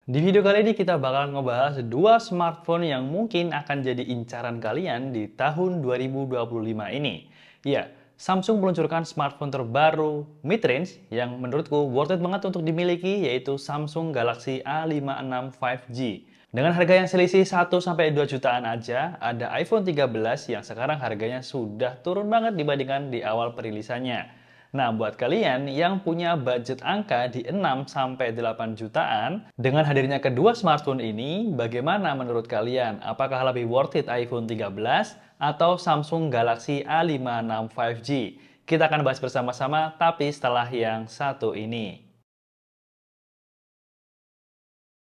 Di video kali ini kita bakalan ngebahas dua smartphone yang mungkin akan jadi incaran kalian di tahun 2025 ini. Ya, Samsung meluncurkan smartphone terbaru mid-range yang menurutku worth it banget untuk dimiliki, yaitu Samsung Galaxy A56 5G. Dengan harga yang selisih 1-2 jutaan aja, ada iPhone 13 yang sekarang harganya sudah turun banget dibandingkan di awal perilisannya. Nah, buat kalian yang punya budget angka di 6-8 jutaan, dengan hadirnya kedua smartphone ini, bagaimana menurut kalian? Apakah lebih worth it iPhone 13 atau Samsung Galaxy A56 5G? Kita akan bahas bersama-sama, tapi setelah yang satu ini.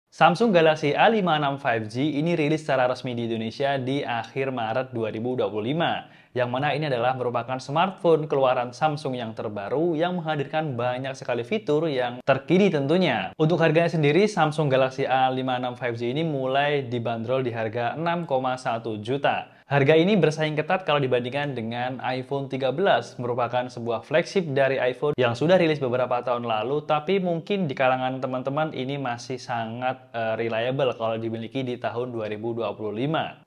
Samsung Galaxy A56 5G ini rilis secara resmi di Indonesia di akhir Maret 2025, yang mana ini adalah merupakan smartphone keluaran Samsung yang terbaru yang menghadirkan banyak sekali fitur yang terkini tentunya. Untuk harganya sendiri, Samsung Galaxy A56 5G ini mulai dibanderol di harga 6,1 juta. Harga ini bersaing ketat kalau dibandingkan dengan iPhone 13, merupakan sebuah flagship dari iPhone yang sudah rilis beberapa tahun lalu, tapi mungkin di kalangan teman-teman ini masih sangat reliable kalau dimiliki di tahun 2025.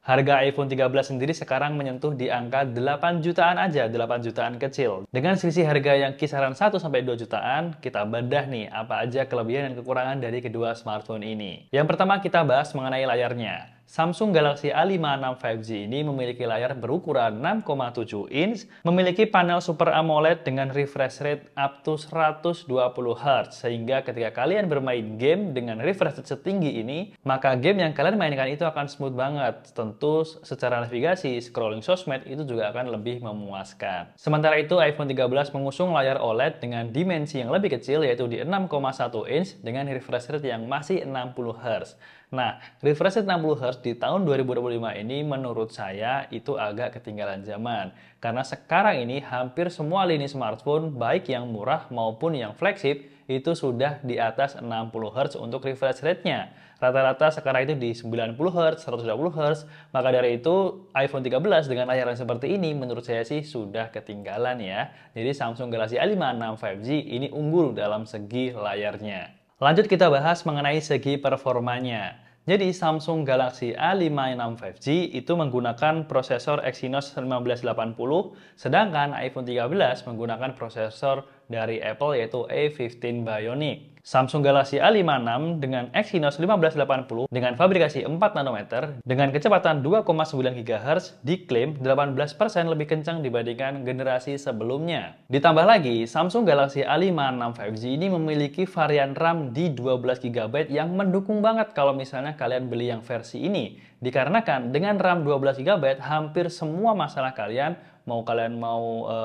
Harga iPhone 13 sendiri sekarang menyentuh di angka 8 jutaan aja, 8 jutaan kecil. Dengan selisih harga yang kisaran 1-2 jutaan, kita bedah nih apa aja kelebihan dan kekurangan dari kedua smartphone ini. Yang pertama kita bahas mengenai layarnya. Samsung Galaxy A56 5G ini memiliki layar berukuran 6,7 inch, memiliki panel Super AMOLED dengan refresh rate up to 120 Hz, sehingga ketika kalian bermain game dengan refresh rate setinggi ini, maka game yang kalian mainkan itu akan smooth banget. Tentu secara navigasi, scrolling sosmed itu juga akan lebih memuaskan. Sementara itu, iPhone 13 mengusung layar OLED dengan dimensi yang lebih kecil, yaitu di 6,1 inch dengan refresh rate yang masih 60 Hz. Nah, refresh rate 60 Hz di tahun 2025 ini menurut saya itu agak ketinggalan zaman. Karena sekarang ini hampir semua lini smartphone, baik yang murah maupun yang flagship, itu sudah di atas 60 Hz untuk refresh rate-nya. Rata-rata sekarang itu di 90 Hz, 120 Hz. Maka dari itu, iPhone 13 dengan layar yang seperti ini menurut saya sih sudah ketinggalan ya. Jadi Samsung Galaxy A56 5G ini unggul dalam segi layarnya. Lanjut kita bahas mengenai segi performanya. Jadi Samsung Galaxy A56 5G itu menggunakan prosesor Exynos 1580, sedangkan iPhone 13 menggunakan prosesor dari Apple yaitu A15 Bionic. Samsung Galaxy A56 dengan Exynos 1580 dengan fabrikasi 4 nanometer dengan kecepatan 2,9 GHz diklaim 18% lebih kencang dibandingkan generasi sebelumnya. Ditambah lagi, Samsung Galaxy A56 5G ini memiliki varian RAM di 12 GB yang mendukung banget kalau misalnya kalian beli yang versi ini. Dikarenakan dengan RAM 12 GB hampir semua masalah kalian mau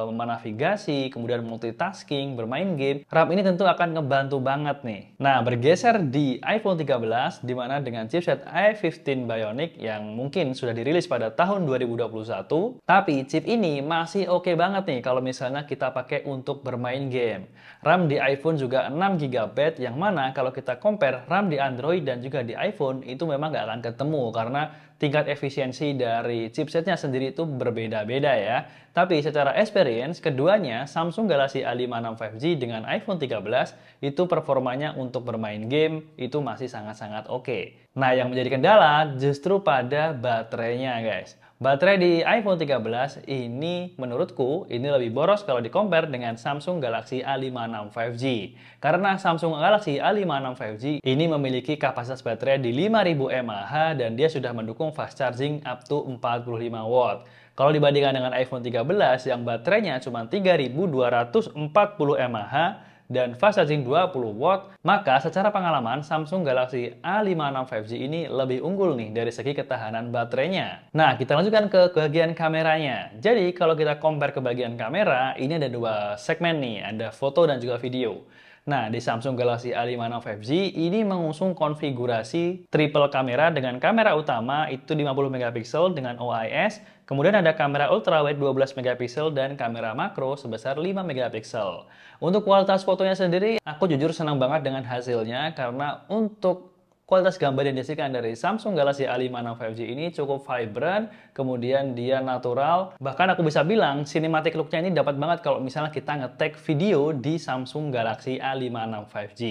menavigasi, kemudian multitasking, bermain game, RAM ini tentu akan ngebantu banget nih. Nah, bergeser di iPhone 13, di mana dengan chipset A15 Bionic yang mungkin sudah dirilis pada tahun 2021, tapi chip ini masih oke banget nih kalau misalnya kita pakai untuk bermain game. RAM di iPhone juga 6 GB, yang mana kalau kita compare RAM di Android dan juga di iPhone, itu memang nggak akan ketemu, karena tingkat efisiensi dari chipsetnya sendiri itu berbeda-beda ya. Tapi secara experience, keduanya Samsung Galaxy A56 5G dengan iPhone 13 itu performanya untuk bermain game itu masih sangat-sangat oke. Nah, yang menjadi kendala justru pada baterainya guys. Baterai di iPhone 13 ini menurutku ini lebih boros kalau di-compare dengan Samsung Galaxy A56 5G. Karena Samsung Galaxy A56 5G ini memiliki kapasitas baterai di 5000 mAh dan dia sudah mendukung fast charging up to 45 watt. Kalau dibandingkan dengan iPhone 13 yang baterainya cuma 3240 mAh dan fast charging 20 watt, maka secara pengalaman Samsung Galaxy A56 5G ini lebih unggul nih dari segi ketahanan baterainya. Nah, kita lanjutkan ke bagian kameranya. Jadi, kalau kita compare ke bagian kamera, ini ada dua segmen nih, ada foto dan juga video. Nah, di Samsung Galaxy A56 5G ini mengusung konfigurasi triple kamera dengan kamera utama itu 50 megapiksel dengan OIS, kemudian ada kamera ultrawide 12 megapiksel dan kamera makro sebesar 5 megapiksel. Untuk kualitas fotonya sendiri, aku jujur senang banget dengan hasilnya karena untuk kualitas gambar yang dihasilkan dari Samsung Galaxy A56 5G ini cukup vibrant, kemudian dia natural. Bahkan aku bisa bilang cinematic look-nya ini dapat banget kalau misalnya kita nge-take video di Samsung Galaxy A56 5G.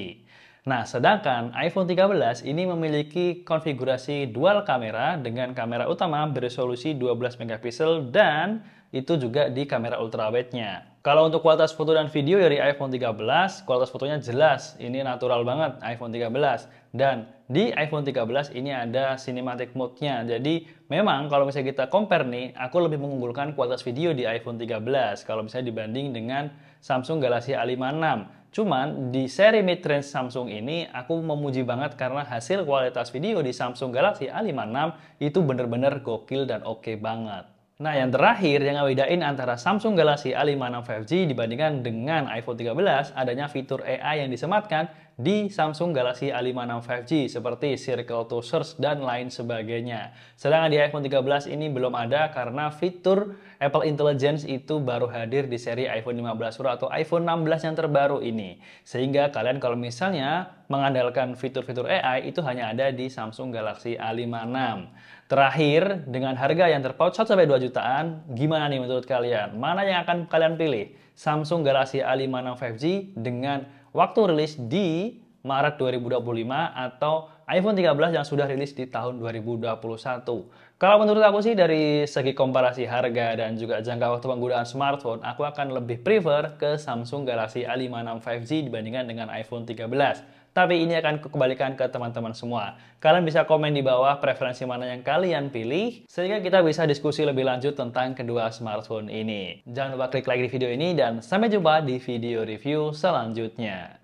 Nah, sedangkan iPhone 13 ini memiliki konfigurasi dual kamera dengan kamera utama beresolusi 12 megapiksel dan itu juga di kamera ultrawide-nya. Kalau untuk kualitas foto dan video dari iPhone 13, kualitas fotonya jelas. Ini natural banget iPhone 13. Dan di iPhone 13 ini ada cinematic mode-nya. Jadi memang kalau misalnya kita compare nih, aku lebih mengunggulkan kualitas video di iPhone 13 kalau misalnya dibanding dengan Samsung Galaxy A56. Cuman di seri mid-range Samsung ini aku memuji banget karena hasil kualitas video di Samsung Galaxy A56 itu bener-bener gokil dan oke banget. Nah, yang terakhir yang ngebedain antara Samsung Galaxy A56 5G dibandingkan dengan iPhone 13 adanya fitur AI yang disematkan di Samsung Galaxy A56 5G seperti Circle to Search dan lain sebagainya. Sedangkan di iPhone 13 ini belum ada karena fitur Apple Intelligence itu baru hadir di seri iPhone 15 Pro atau iPhone 16 yang terbaru ini. Sehingga kalian kalau misalnya mengandalkan fitur-fitur AI itu hanya ada di Samsung Galaxy A56. Terakhir, dengan harga yang terpaut 1-2 jutaan, gimana nih menurut kalian? Mana yang akan kalian pilih? Samsung Galaxy A56 5G dengan waktu rilis di Maret 2025 atau iPhone 13 yang sudah rilis di tahun 2021. Kalau menurut aku sih dari segi komparasi harga dan juga jangka waktu penggunaan smartphone, aku akan lebih prefer ke Samsung Galaxy A56 5G dibandingkan dengan iPhone 13. Tapi ini akan kembalikan ke teman-teman semua. Kalian bisa komen di bawah preferensi mana yang kalian pilih, sehingga kita bisa diskusi lebih lanjut tentang kedua smartphone ini. Jangan lupa klik like di video ini dan sampai jumpa di video review selanjutnya.